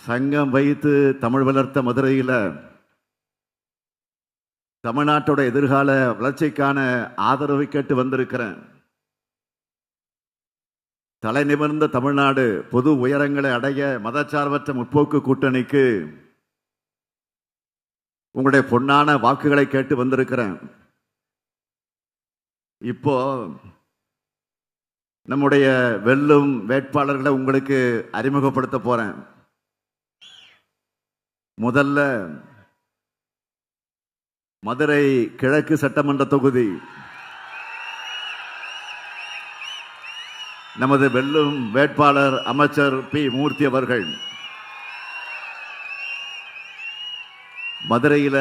சங்கம் வைத்து தமிழ் வளர்த்த மதுரையில் தமிழ்நாட்டோட எதிர்கால வளர்ச்சிக்கான ஆதரவை கேட்டு வந்திருக்கிறேன். தலை நிமிர்ந்த தமிழ்நாடு பொது உயரங்களை அடைய மதச்சார்பற்ற முற்போக்கு கூட்டணிக்கு உங்களுடைய பொன்னான வாக்குகளை கேட்டு வந்திருக்கிறேன். இப்போ நம்முடைய வெல்லும் வேட்பாளர்களை உங்களுக்கு அறிமுகப்படுத்த போறேன். முதல்ல மதுரை கிழக்கு சட்டமன்ற தொகுதி நமது வெல்லும் வேட்பாளர் அமைச்சர் பி மூர்த்தி அவர்கள். மதுரையில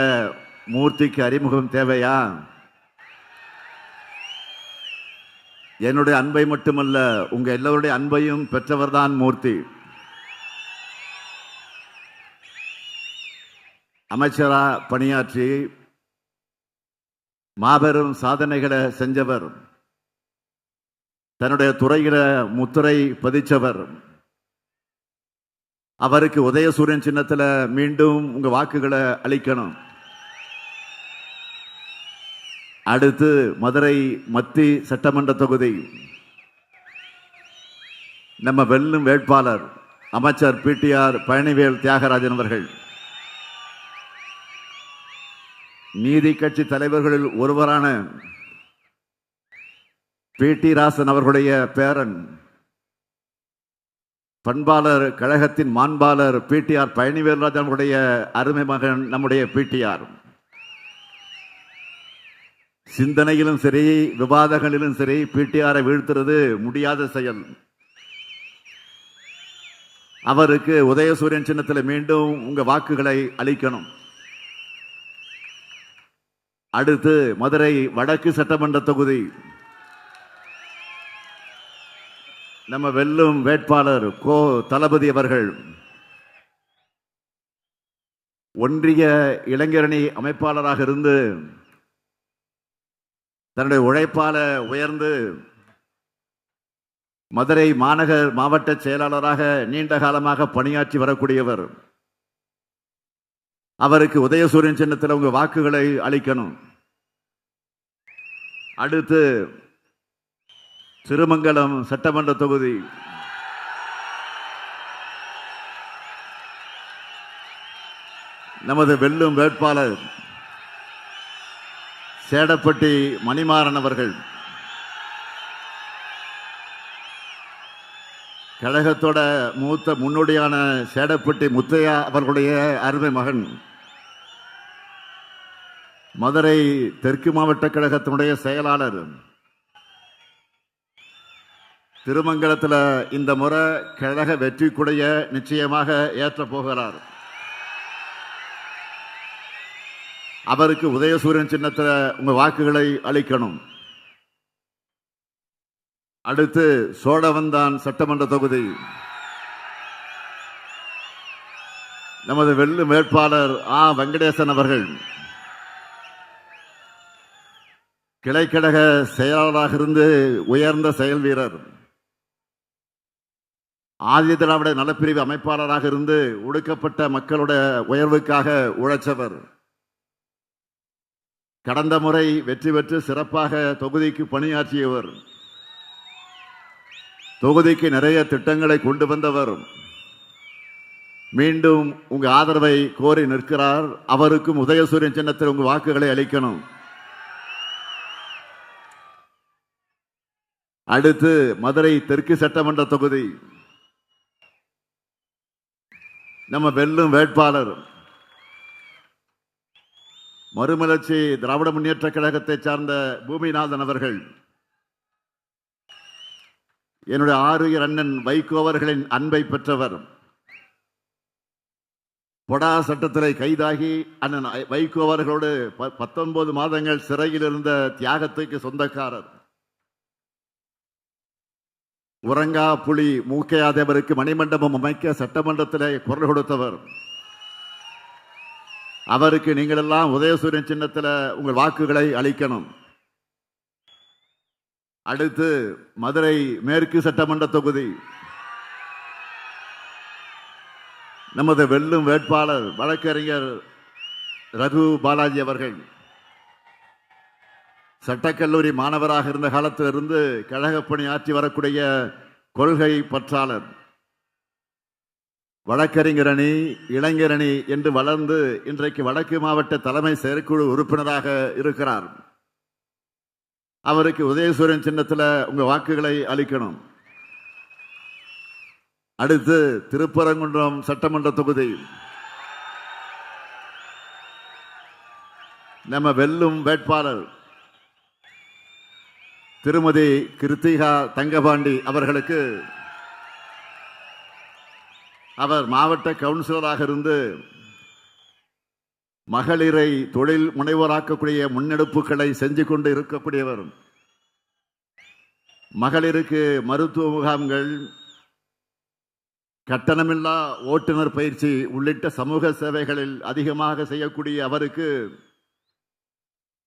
மூர்த்திக்கு அறிமுகம் தேவையா? என்னுடைய அன்பை மட்டுமல்ல, உங்க எல்லோருடைய அன்பையும் பெற்றவர்தான் மூர்த்தி. அமைச்சரா பணியாற்றி மாபெரும் சாதனைகளை செஞ்சவர், தன்னுடைய துறையில முத்திரை பதிச்சவர். அவருக்கு உதயசூரியன் சின்னத்தில் மீண்டும் உங்க வாக்குகளை அளிக்கணும். அடுத்து மதுரை மத்தி சட்டமன்ற தொகுதி நம்ம வெல்லும் வேட்பாளர் அமைச்சர் பிடிஆர் பழனிவேல் தியாகராஜன் அவர்கள். நீதி கட்சி தலைவர்களில் ஒருவரான பி.டி. ராசன் அவர்களுடைய பேரன், பண்பாளர் கழகத்தின் மாண்பாளர் பிடிஆர் பழனிவேல்ராஜன் அவர்களுடைய அருமை மகன் நம்முடைய பிடிஆர். சிந்தனையிலும் சரி, விவாதங்களிலும் சரி, பிடிஆரை வீழ்த்துறது முடியாத செயல். அவருக்கு உதயசூரியன் சின்னத்தில் மீண்டும் உங்க வாக்குகளை அளிக்கணும். அடுத்து மதுரை வடக்கு சட்டமன்ற தொகுதி நம்ம வெல்லும் வேட்பாளர் கோ தளபதி அவர்கள். ஒன்றிய இளைஞரணி அமைப்பாளராக இருந்து தன்னுடைய உழைப்பால உயர்ந்து மதுரை மாநகர் மாவட்ட செயலாளராக நீண்ட காலமாக பணியாற்றி வரக்கூடியவர். அவருக்கு உதயசூரியன் சின்னத்தில் உங்க வாக்குகளை அளிக்கணும். அடுத்து திருமங்கலம் சட்டமன்ற தொகுதி நமது வெல்லும் வேட்பாளர் சேடப்பட்டி மணிமாறன் அவர்கள். கழகத்தோட மூத்த முன்னோடியான சேடப்பட்டி முத்தையா அவர்களுடைய அருமை மகன். மதுரை தெற்கு மாவட்ட கழகத்தினுடைய செயலாளர். திருமங்கலத்தில் இந்த முறை கழக வெற்றி கொடைய நிச்சயமாக ஏற்ற போகிறார். அவருக்கு உதயசூரியன் சின்னத்தில் உங்க வாக்குகளை அளிக்கணும். அடுத்து சோழவந்தான் சட்டமன்ற தொகுதி நமது வெல்லும் வேட்பாளர் ஆ வெங்கடேசன் அவர்கள். கிளைக்கழக செயலாளராக இருந்து உயர்ந்த செயல் வீரர். ஆதி திராவிட நலப்பிரிவு அமைப்பாளராக இருந்து ஒடுக்கப்பட்ட மக்களுடைய உயர்வுக்காக உழைச்சவர். கடந்த முறை வெற்றி பெற்று சிறப்பாக தொகுதிக்கு பணியாற்றியவர். தொகுதிக்கு நிறைய திட்டங்களை கொண்டு வந்தவர். மீண்டும் உங்க ஆதரவை கோரி நிற்கிறார். அவருக்கும் உதயசூரியன் சின்னத்தில் உங்க வாக்குகளை அளிக்கணும். அடுத்து மதுரை தெற்கு சட்டமன்ற தொகுதி நம்ம வெல்லும் வேட்பாளர் மறுமலர்ச்சி திராவிட முன்னேற்ற கழகத்தை சார்ந்த பூமிநாதன் அவர்கள். என்னுடைய ஆறுயிர் அண்ணன் வைகோ அவர்களின் அன்பை பெற்றவர். பொடா சட்டத்தில் கைதாகி அண்ணன் வைகோ அவர்களோடு 19 மாதங்கள் சிறையில் இருந்த தியாகத்துக்கு சொந்தக்காரர். உறங்கா புலி மூக்கையாதவருக்கு மணிமண்டபம் அமைக்க சட்டமன்றத்தில் குரல் கொடுத்தவர். அவருக்கு நீங்கள் எல்லாம் உதயசூரியன் சின்னத்தில் உங்கள் வாக்குகளை அளிக்கணும். அடுத்து மதுரை மேற்கு சட்டமன்ற தொகுதி நமது வெல்லும் வேட்பாளர் வழக்கறிஞர் ரகு பாலாஜி அவர்கள் சட்டக்கல்லூரி மாணவராக இருந்த காலத்திலிருந்து கழகப் பணி ஆற்றி வரக்கூடிய கொள்கை பற்றாளர். வழக்கறிஞர் அணி, இளைஞர் அணி என்று வளர்ந்து இன்றைக்கு வடக்கு மாவட்ட தலைமை செயற்குழு உறுப்பினராக இருக்கிறார். அவருக்கு உதயசூரியன் சின்னத்தில் உங்க வாக்குகளை அளிக்கணும். அடுத்து திருப்பரங்குன்றம் சட்டமன்ற தொகுதி நம்ம வெல்லும் வேட்பாளர் திருமதி கிருத்திகா தங்கபாண்டி அவர்களுக்கு அவர் மாவட்ட கவுன்சிலராக இருந்து மகளிரை தொழில் முனைவோராக்கக்கூடிய முன்னெடுப்புகளை செஞ்சு கொண்டு இருக்கக்கூடியவர். மகளிருக்கு மருத்துவ முகாம்கள், கட்டணமில்லா ஓட்டுநர் பயிற்சி உள்ளிட்ட சமூக சேவைகளில் அதிகமாக செய்யக்கூடிய அவருக்கு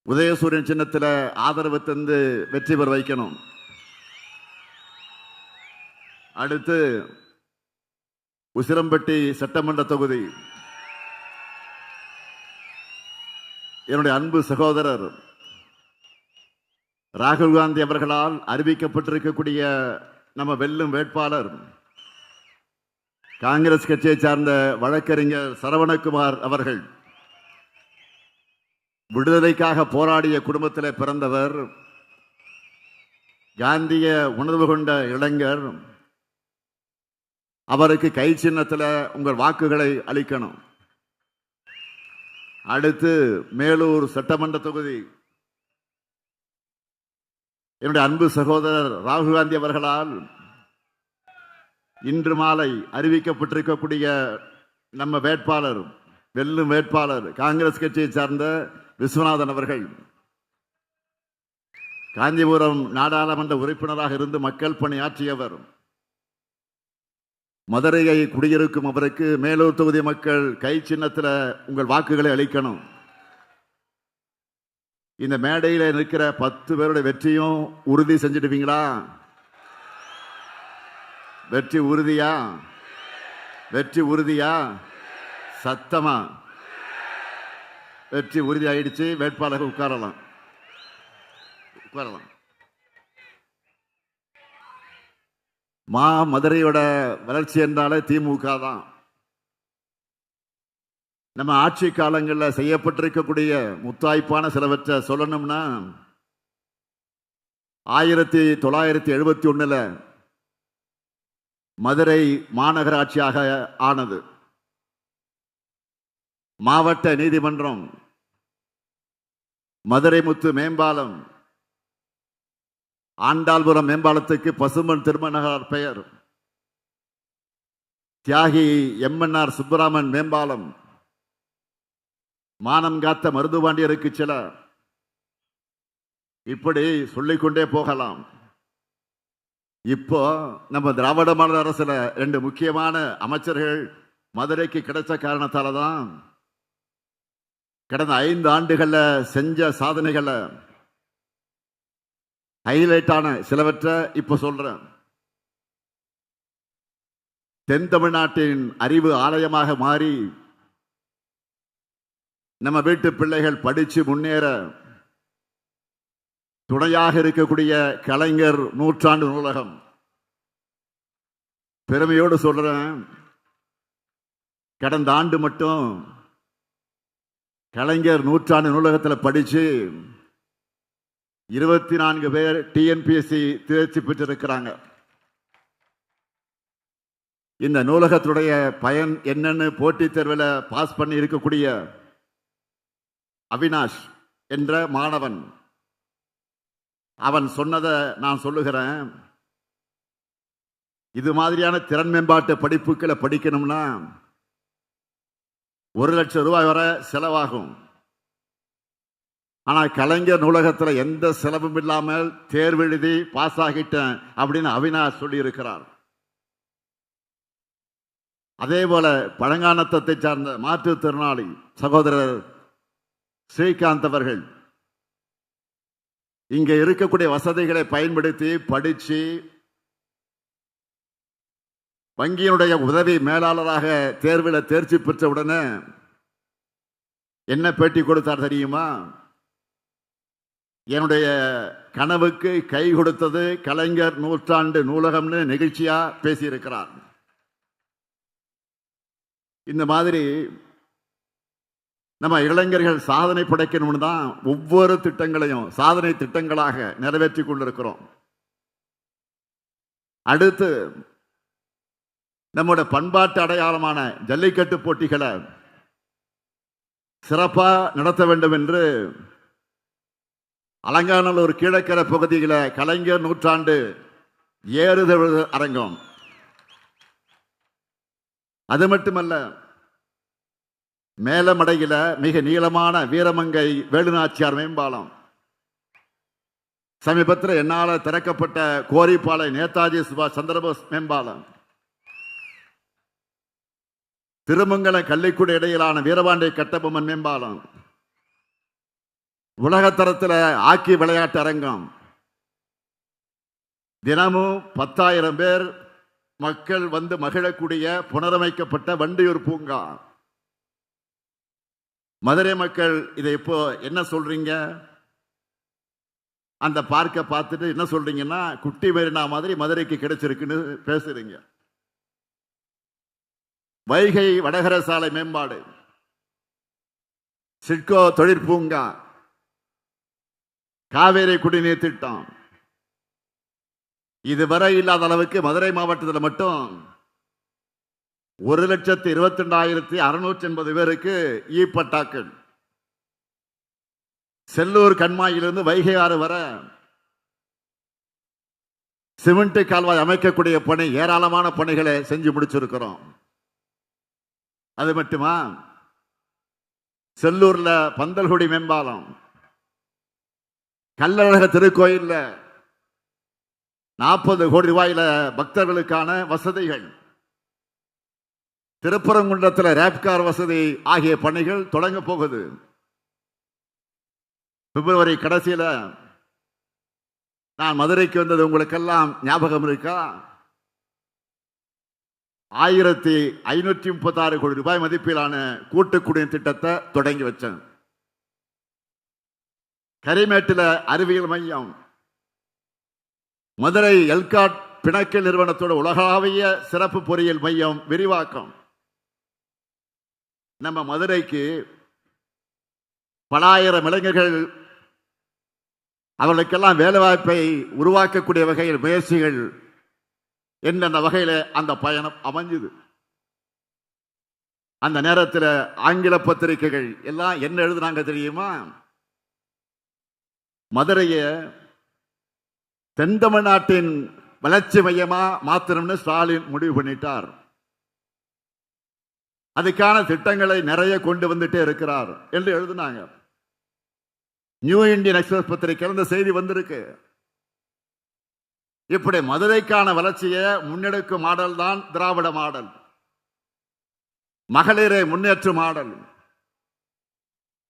உதயசூரியன் சின்னத்தில் ஆதரவு தந்து வெற்றி பெற வைக்கணும். அடுத்து உசிலம்பட்டி சட்டமன்ற தொகுதி என்னுடைய அன்பு சகோதரர் ராகுல் காந்தி அவர்களால் அறிவிக்கப்பட்டிருக்கக்கூடிய நம்ம வெல்லும் வேட்பாளர் காங்கிரஸ் கட்சியை சார்ந்த வழக்கறிஞர் சரவணகுமார் அவர்கள். விடுதலைக்காக போராடிய குடும்பத்தில் பிறந்தவர், காந்திய உணர்வு கொண்ட இளைஞர். அவருக்கு கை சின்னத்தில் உங்கள் வாக்குகளை அளிக்கணும். அடுத்து மேலூர் சட்டமன்ற தொகுதி என்னுடைய அன்பு சகோதரர் ராகுல் காந்தி அவர்களால் இன்று மாலை அறிவிக்கப்பட்டிருக்கக்கூடிய நம்ம வேட்பாளர், வெல்லும் வேட்பாளர் காங்கிரஸ் கட்சியை சார்ந்த விஸ்வநாதன் அவர்கள். காஞ்சிபுரம் நாடாளுமன்ற உறுப்பினராக இருந்து மக்கள் பணியாற்றியவர். மதுரையை குடியிருக்கும் அவருக்கு மேலூர் தொகுதி மக்கள் கை சின்னத்தில் உங்கள் வாக்குகளை அளிக்கணும். இந்த மேடையில் நிற்கிற 10 பேருடைய வெற்றியும் உறுதி செஞ்சிடுவீங்களா? வெற்றி உறுதியா? வெற்றி உறுதியா? சத்தமா? வெற்றி உறுதி ஆயிடுச்சு. வேட்பாளர்கள் உட்காரலாம். மதுரையோட வளர்ச்சி என்றாலே திமுக தான். நம்ம ஆட்சி காலங்களில் செய்யப்பட்டிருக்கக்கூடிய முத்தாய்ப்பான சிலவற்றை சொல்லணும்னா 1971 மதுரை மாநகராட்சியாக ஆனது. மாவட்ட நீதிமன்றம், மதுரை முத்து மேம்பாலம், ஆண்டாள்புரம் மேம்பாலத்துக்கு பசும்பன் திருமநகர் பெயர், தியாகி எம்என்ஆர் சுப்பராமன் மேம்பாலம், மானம் காத்த மருதுபாண்டியருக்கு சில, இப்படி சொல்லிக்கொண்டே போகலாம். இப்போ நம்ம திராவிட மாடல் அரசுல 2 முக்கியமான அமைச்சர்கள் மதுரைக்கு கிடைச்ச காரணத்தால தான் கடந்த 5 ஆண்டுகள்ல செஞ்ச சாதனைகளை ஹைலைட்டான சிலவற்றை இப்ப சொல்றேன். தென் தமிழ்நாட்டின் அறிவு ஆலயமாக மாறி நம்ம வீட்டு பிள்ளைகள் படிச்சு முன்னேற துணையாக இருக்கக்கூடிய கலைஞர் நூற்றாண்டு நூலகம். பெருமையோடு சொல்றேன், கடந்த ஆண்டு மட்டும் கலைஞர் நூற்றாண்டு நூலகத்தில் படிச்சு 24 பேர் டிஎன்பிஎஸ்சி தேர்ச்சி பெற்றிருக்கிறாங்க. இந்த நூலகத்துடைய பயன் என்னன்னு போட்டித் தேர்வில் பாஸ் பண்ணி இருக்கக்கூடிய அவினாஷ் என்ற மாணவன், அவன் சொன்னதை நான் சொல்லுகிறேன். இது மாதிரியான திறன் மேம்பாட்டு படிப்புகளை படிக்கணும்னா 1 லட்சம் ரூபாய் வரை செலவாகும். ஆனால் கலைஞர் நூலகத்தில் எந்த செலவும் இல்லாமல் தேர்வு எழுதி பாஸ் ஆகிட்டேன் அப்படின்னு அவினாஷ் சொல்லி இருக்கிறார். அதே போல பழங்கானத்தை சார்ந்த மாற்றுத்திறனாளி சகோதரர் ஸ்ரீகாந்த் அவர்கள் இங்க இருக்கக்கூடிய வசதிகளை பயன்படுத்தி படிச்சு வங்கியினுடைய உதவி மேலாளராக தேர்வில் தேர்ச்சி பெற்ற உடனே என்ன பேட்டி கொடுத்தார் தெரியுமா? என்னுடைய கனவுக்கு கை கொடுத்தது கலைஞர் நூற்றாண்டு நூலகம்னு நிகழ்ச்சியா பேசியிருக்கிறார். இந்த மாதிரி நம்ம இளைஞர்கள் சாதனை படைக்கணும்னு தான் ஒவ்வொரு திட்டங்களையும் சாதனை திட்டங்களாக நிறைவேற்றி கொண்டிருக்கிறோம். அடுத்து நம்முடைய பண்பாட்டு அடையாளமான ஜல்லிக்கட்டு போட்டிகளை சிறப்பா நடத்த வேண்டும் என்று அலங்காநல்லூர் கீழக்கரை பகுதியில் கலைஞர் நூற்றாண்டு ஏறுதழுவு அரங்கம். அது மட்டுமல்ல, மேலமடையில மிக நீளமான வீரமங்கை வேலுநாச்சியார் மேம்பாலம், சமீபத்தில் என்னால் திறக்கப்பட்ட கோரிப்பாளை நேதாஜி சுபாஷ் சந்திரபோஸ் மேம்பாலம், திருமங்கலம் கள்ளிக்குடி இடையிலான வீரபாண்டிய கட்டபொம்மன் மேம்பாலம், உலகத்தரத்தில் ஆக்கி விளையாட்டு அரங்கம், தினமும் 10,000 பேர் மக்கள் வந்து மகிழக்கூடிய புனரமைக்கப்பட்ட வண்டியூர் பூங்கா. மதுரை மக்கள் இதை இப்போ என்ன சொல்றீங்க? அந்த பார்க்க பார்த்துட்டு என்ன சொல்றீங்கன்னா, குட்டி மெரினா மாதிரி மதுரைக்கு கிடைச்சிருக்குன்னு பேசுறீங்க. வைகை வடகர சாலை மேம்பாடு, சிட்கோ தொழிற்பூங்கா, காவேரி குடிநீர் திட்டம், இதுவரை இல்லாத அளவுக்கு மதுரை மாவட்டத்தில் மட்டும் 1,22,680 பேருக்கு இ பட்டாக்கள். செல்லூர் கண்மாயிலிருந்து வைகை ஆறு வர சிமெண்ட் கால்வாய் அமைக்கக்கூடிய பணி, ஏராளமான பணிகளை செஞ்சு முடிச்சிருக்கிறோம். அது மட்டுமா, செல்லூர்ல பந்தல்குடி மேம்பாலம், கள்ளழக திருக்கோயில்ல 40 கோடி ரூபாயில பக்தர்களுக்கான வசதிகள், திருப்பரங்குன்றத்தில் ரேப்கார் வசதி ஆகிய பணிகள் தொடங்க போகுது. பிப்ரவரி கடைசியில நான் மதுரைக்கு வந்தது உங்களுக்கெல்லாம் ஞாபகம் இருக்கா? 1,536 கோடி ரூபாய் மதிப்பிலான கூட்டு குடிநீர் திட்டத்தை தொடங்கி வச்சேன். கரிமேட்டில் அறிவியல் மையம், மதுரை எல்காட் பிணைக்கல் நிறுவனத்தோட உலகளாவிய சிறப்பு பொறியியல் மையம் விரிவாக்கம். நம்ம மதுரைக்கு பல ஆயிரம் இளைஞர்கள் அவர்களுக்கெல்லாம் வேலைவாய்ப்பை உருவாக்கக்கூடிய வகையில் முயற்சிகள் என்னென்ன வகையில் அந்த பயணம் அமைஞ்சுது. அந்த நேரத்தில் ஆங்கில பத்திரிகைகள் எல்லாம் என்ன எழுதுனாங்க தெரியுமா? மதுரையை தென் தமிழ்நாட்டின் வளர்ச்சி மையமா மாத்திரம்னு ஸ்டாலின் முடிவு பண்ணிட்டார். அதுக்கான திட்டங்களை நிறைய கொண்டு வந்துட்டே இருக்கிறார் என்று எழுதினாங்க. நியூ இந்தியன் எக்ஸ்பிரஸ் பத்திரிகையில் இந்த செய்தி வந்திருக்கு. இப்படி மதுரைக்கான வளர்ச்சியை முன்னெடுக்கும் மாடல் தான் திராவிட மாடல். மகளிரை முன்னேற்றும் மாடல்,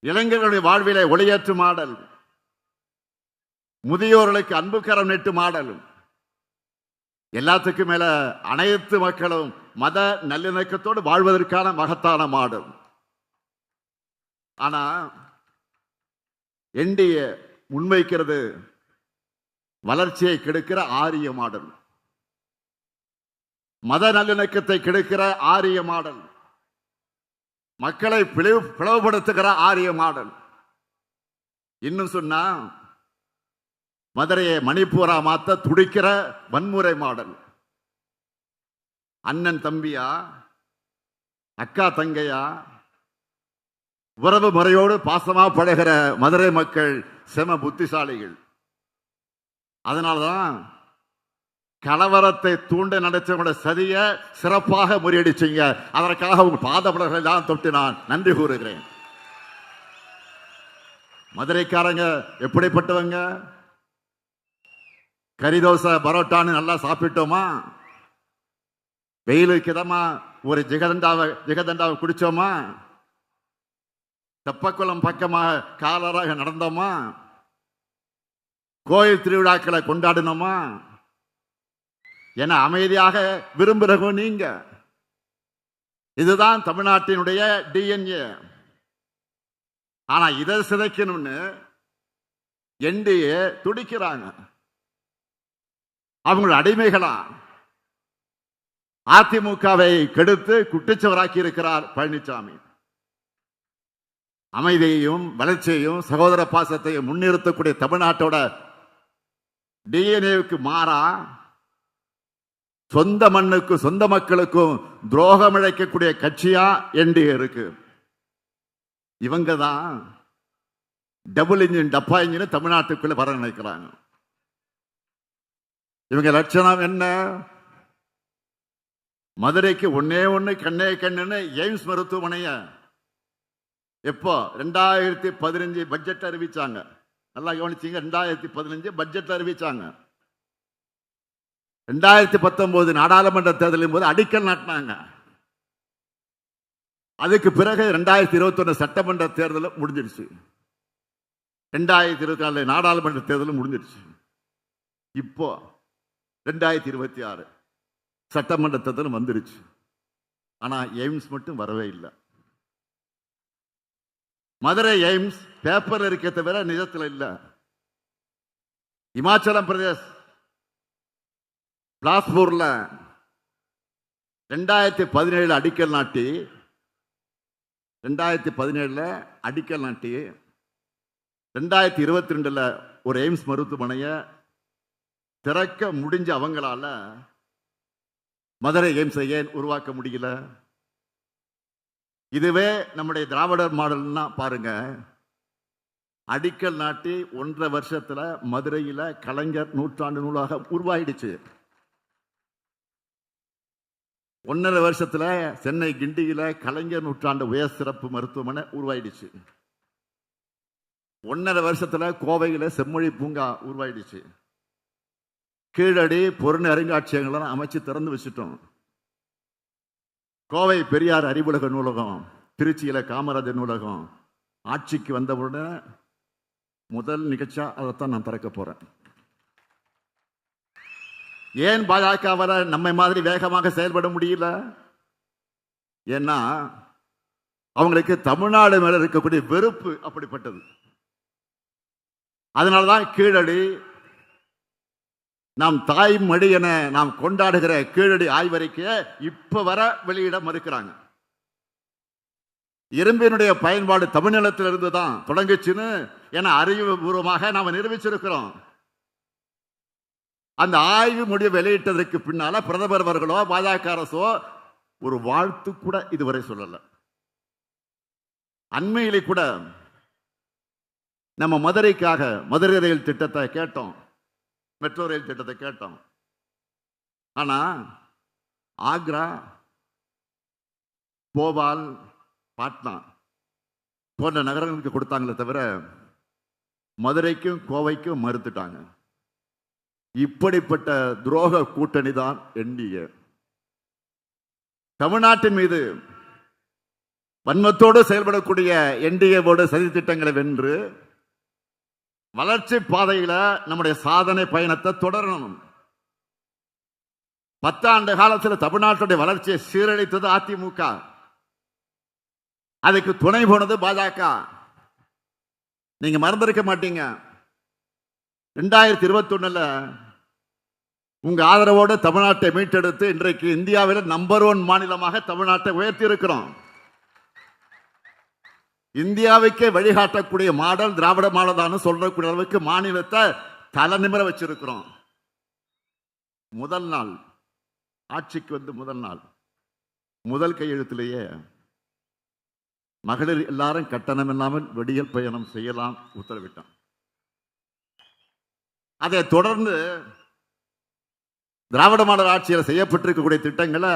இளைஞர்களுடைய வாழ்விலை ஒளியேற்றும் மாடல், முதியோர்களுக்கு அன்பு கரம் நீட்டு மாடல், எல்லாத்துக்கும் மேல அனைத்து மக்களும் மத நல்லிணக்கத்தோடு வாழ்வதற்கான மகத்தான மாடல். ஆனா என்டிஏ முன்வைக்கிறது வளர்ச்சியை கெடுக்கிற ஆரிய மாடல், மத நல்லிணக்கத்தை கெடுக்கிற ஆரிய மாடல், மக்களை பிளவுபடுத்துகிற ஆரிய மாடல். இன்னும் சொன்னா மதுரையை மணிப்பூரா மாத்த துடிக்கிற வன்முறை மாடல். அண்ணன் தம்பியா, அக்கா தங்கையா, உறவு முறையோடு பாசமா பழகிற மதுரை மக்கள் செம புத்திசாலிகள். அதனால்தான் கலவரத்தை தூண்ட நடத்தவங்களோட சதிய சிறப்பாக முறியடிச்சீங்க. அதற்காக உங்க பாதப்படர்களை தான் தொட்டு நான் நன்றி கூறுகிறேன். மதுரைக்காரங்க எப்படிப்பட்டவங்க? கறிதோசை பரோட்டான்னு நல்லா சாப்பிட்டோமா? வெயிலுக்கு இதமா ஒரு ஜிகதண்டாவை குடிச்சோமா? தெப்பக்குளம் பக்கமாக காலராக நடந்தோமா? கோயில் திருவிழாக்களை கொண்டாடினோமா? என அமைதியாக விரும்புகிறவங்க நீங்க. இதுதான் தமிழ்நாட்டினுடைய டிஎன்ஏ. ஆனா இதை சிதைக்கணும்னு என்டிஏ துடிக்கிறாங்க. அவங்க அடிமைகளா அதிமுகவை கெடுத்து குட்டிச்சவராக்கி இருக்கிறார் பழனிசாமி. அமைதியையும் வளர்ச்சியையும் சகோதர பாசத்தையும் முன்னிறுத்தக்கூடிய தமிழ்நாட்டோட டிஎன்ஏவுக்கு மாறா சொந்த மண்ணுக்கும் சொந்த மக்களுக்கும் துரோகம் இழைக்கக்கூடிய கட்சியா என்டிஏ இருக்கு. இவங்க தான் டபுள் இன்ஜின் டப்பா இன்ஜின் தமிழ்நாட்டுக்குள்ள வர நினைக்கிறாங்க. இவங்க லட்சணம் என்ன? மதுரைக்கு ஒன்னே ஒண்ணு கண்ணே கண்ணுன்னு எய்ம்ஸ் மருத்துவமனைய எப்போ 2015 பட்ஜெட் அறிவிச்சாங்க. நல்லா கவனிச்சீங்க. 2015 பட்ஜெட் அறிவிச்சாங்க. 2019 நாடாளுமன்ற தேர்தலின் போது அடிக்கல் நாட்டினாங்க. அதுக்கு பிறகு 2021 சட்டமன்ற தேர்தல் முடிஞ்சிருச்சு. 2024 நாடாளுமன்ற தேர்தல் முடிஞ்சிருச்சு. இப்போ 2026 சட்டமன்ற தேர்தல் வந்துருச்சு. ஆனா எய்ம்ஸ் மட்டும் வரவே இல்லை. மதுரை எய்ம்ஸ் பேப்பர் இருக்க தவிர நிஜத்தில் இல்ல. இமாச்சலம் பிரதேஷ் பிலாஸ்பூர்ல 2017 அடிக்கல் நாட்டி 2022 ஒரு எய்ம்ஸ் மருத்துவமனையை திறக்க முடிஞ்ச அவங்களால மதுரை எய்ம்ஸை ஏன் உருவாக்க முடியல? இதுவே நம்முடைய திராவிடர் மாடல்னா பாருங்க. அடிக்கல் நாட்டி 1.5 வருஷத்துல மதுரையில கலைஞர் நூற்றாண்டு நூலாக உருவாயிடுச்சு. 1.5 வருஷத்துல சென்னை கிண்டியில கலைஞர் நூற்றாண்டு உயர் சிறப்பு மருத்துவமனை உருவாயிடுச்சு. 1.5 வருஷத்துல கோவையில செம்மொழி பூங்கா உருவாயிடுச்சு. கீழடி பொருள் அருங்காட்சியகங்களை அமைச்சு திறந்து வச்சுட்டோம். கோவை பெரியார் அறிவுலக நூலகம், திருச்சியில காமராஜர் நூலகம் ஆட்சிக்கு வந்தவுடனே முதல் நிகழ்ச்சியா அதைத்தான் நான் திறக்க போறேன். ஏன் பாஜகவால நம்மை மாதிரி வேகமாக செயல்பட முடியல? ஏன்னா அவங்களுக்கு தமிழ்நாடு மேல இருக்கக்கூடிய வெறுப்பு அப்படிப்பட்டது. அதனாலதான் கீழடி நாம் தாய்மொழி என நாம் கொண்டாடுகிற கீழடி ஆய்வறிக்கையை இப்ப வர வெளியிட மறுக்கிறாங்க. இரும்பினுடைய பயன்பாடு தமிழ்நிலத்திலிருந்து தான் தொடங்குச்சுன்னு என அறிவுபூர்வமாக நாம நிரூபிச்சிருக்கிறோம். அந்த ஆய்வு முடிவு வெளியிட்டதற்கு பின்னால பிரதமர் அவர்களோ பாஜக அரசோ ஒரு வாழ்த்து கூட இதுவரை சொல்லல. அண்மையிலே கூட நம்ம மதுரைக்காக மதுரை ரயில் திட்டத்தை கேட்டோம், மெட்ரோ ரயில் திட்டத்தை கேட்டோம். ஆனா ஆக்ரா, போபால், பாட்னா போன்ற நகரங்களுக்கு கொடுத்தாங்களே தவிர மதுரைக்கும் கோவைக்கும் மறுத்துட்டாங்க. இப்படிப்பட்ட துரோக கூட்டணி தான் என்டிஏ. தமிழ்நாட்டின் மீது வன்மத்தோடு செயல்படக்கூடிய என்டிஏவோடு சதி திட்டங்களை வென்று வளர்ச்சி பாதையில நம்முடைய சாதனை பயணத்தை தொடரணும். 10 ஆண்டு காலத்தில் தமிழ்நாட்டுடைய வளர்ச்சியை சீரழித்தது அதிமுக. அதுக்கு துணை போனது பாஜக. நீங்க மறந்திருக்க மாட்டீங்க. 2021 உங்க ஆதரவோடு தமிழ்நாட்டை மீட்டெடுத்து இன்றைக்கு இந்தியாவில் நம்பர் 1 மாநிலமாக தமிழ்நாட்டை உயர்த்தி இருக்கிறோம். இந்தியாவுக்கே வழிகாட்டக்கூடிய மாடல் திராவிட மாடல் சொல்லக்கூடிய அளவுக்கு மாநிலத்தை தலை நிமிர வச்சிருக்கிறோம். முதல் நாள் ஆட்சிக்கு வந்து முதல் கையெழுத்திலேயே மகளிர் எல்லாரும் கட்டணம் இல்லாமல் விடியல் பயணம் செய்யலாம் உத்தரவிட்டான். அதை தொடர்ந்து திராவிட மாடல் ஆட்சியில் செய்யப்பட்டிருக்கக்கூடிய திட்டங்களை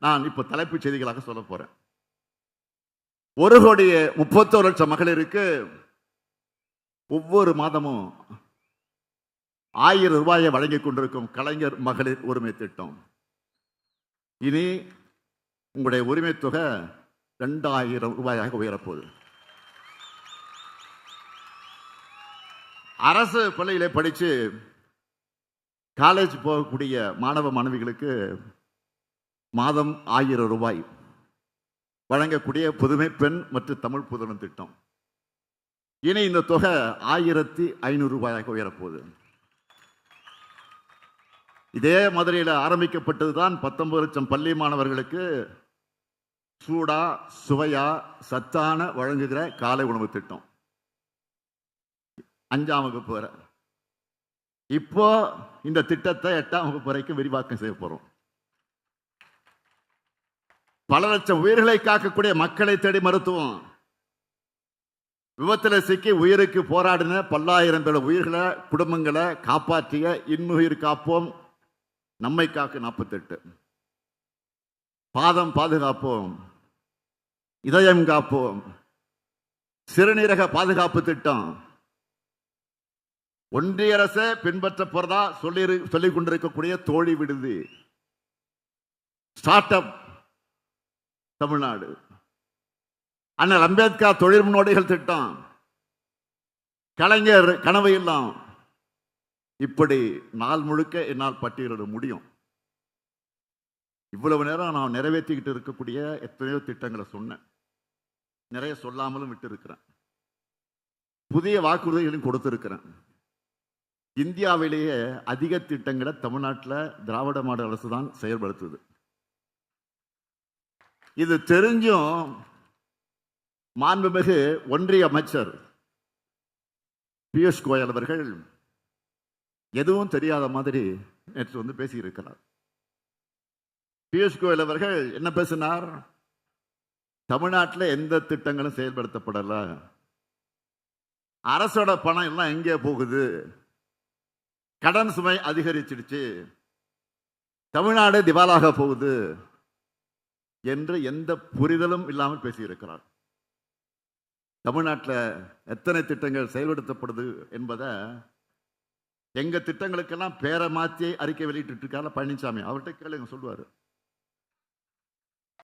நான் இப்ப தலைப்புச் செய்திகளாக சொல்ல போறேன். 1,31,00,000 மகளிருக்கு ஒவ்வொரு மாதமும் 1000 ரூபாயை வழங்கிக் கொண்டிருக்கும் கலைஞர் மகளிர் உரிமை திட்டம். இனி உங்களுடைய உரிமை தொகை 2000 ரூபாயாக உயரப்போகுது. அரசு பள்ளியிலே படிச்சு காலேஜ் போகக்கூடிய மாணவ மாணவிகளுக்கு மாதம் 1000 ரூபாய் வழங்கக்கூடிய புதுமை பெண் மற்றும் தமிழ் புதல்வன் திட்டம். இனி இந்த தொகை 1500 ரூபாயாக உயரப்போகுது. இதே மதுரையில் ஆரம்பிக்கப்பட்டதுதான் 19 லட்சம் பள்ளி மாணவர்களுக்கு சூடா சுவையா சத்தான வழங்குகிற காலை உணவு திட்டம். 5ஆம் வகுப்பு வரை. இப்போ இந்த திட்டத்தை 8ஆம் வகுப்பு வரைக்கும் விரிவாக்கம் செய்ய போறோம். பல லட்சம் உயிர்களை காக்கக்கூடிய மக்களை தேடி மருத்துவம். விபத்தில் சிக்கி உயிருக்கு போராடின பல்லாயிரம் பேர் உயிர்களை குடும்பங்களை காப்பாற்றிய இன்னுயிர் காப்போம் நம்மை காக்க 48. பாதம் பாதுகாப்போம், இதயம் காப்போம், சிறுநீரக பாதுகாப்பு திட்டம். ஒன்றிய அரசு பின்பற்ற போறதா சொல்லிக் கொண்டிருக்கக்கூடிய தோழி விடுதி, ஸ்டார்ட் அப் தமிழ்நாடு, அண்ணல் அம்பேத்கர் தொழில் முன்னோடிகள் திட்டம், கலைஞர் கனவு இல்லம். இப்படி நாள் முழுக்க என்னால் பட்டியலிட முடியும். இவ்வளவு நேரம் நான் நிறைவேற்றிக்கிட்டு இருக்கக்கூடிய எத்தனையோ திட்டங்களை சொன்னேன். நிறைய சொல்லாமலும் விட்டு இருக்கிறேன். புதிய வாக்குறுதிகளையும் கொடுத்திருக்கிறேன். இந்தியாவிலேயே அதிக திட்டங்களை தமிழ்நாட்டில் திராவிட மாடல் அரசு தான் செயல்படுத்துது. இது தெரிஞ்சும் மாண்புமிகு ஒன்றிய அமைச்சர் பியூஷ் கோயல் அவர்கள் எதுவும் தெரியாத மாதிரி நேற்று வந்து பேசியிருக்கிறார். பியூஷ் கோயல் அவர்கள் என்ன பேசினார்? தமிழ்நாட்டில் எந்த திட்டங்களும் செயல்படுத்தப்படல, அரசோட பணம் எல்லாம் எங்கே போகுது, கடன் சுமை அதிகரிச்சிடுச்சு, தமிழ்நாடு திவாலாக போகுது என்று எந்த புரிதலும் இல்லாமல் பேசியிருக்கிறார். தமிழ்நாட்டில் எத்தனை திட்டங்கள் செயல்படுத்தப்படுது என்பதை எங்க திட்டங்களுக்கெல்லாம் பேரை மாற்றி அறிக்கை வெளியிட்டு இருக்காரு பழனிசாமி. அவர்கிட்ட கேளுங்க, சொல்லுவாரு.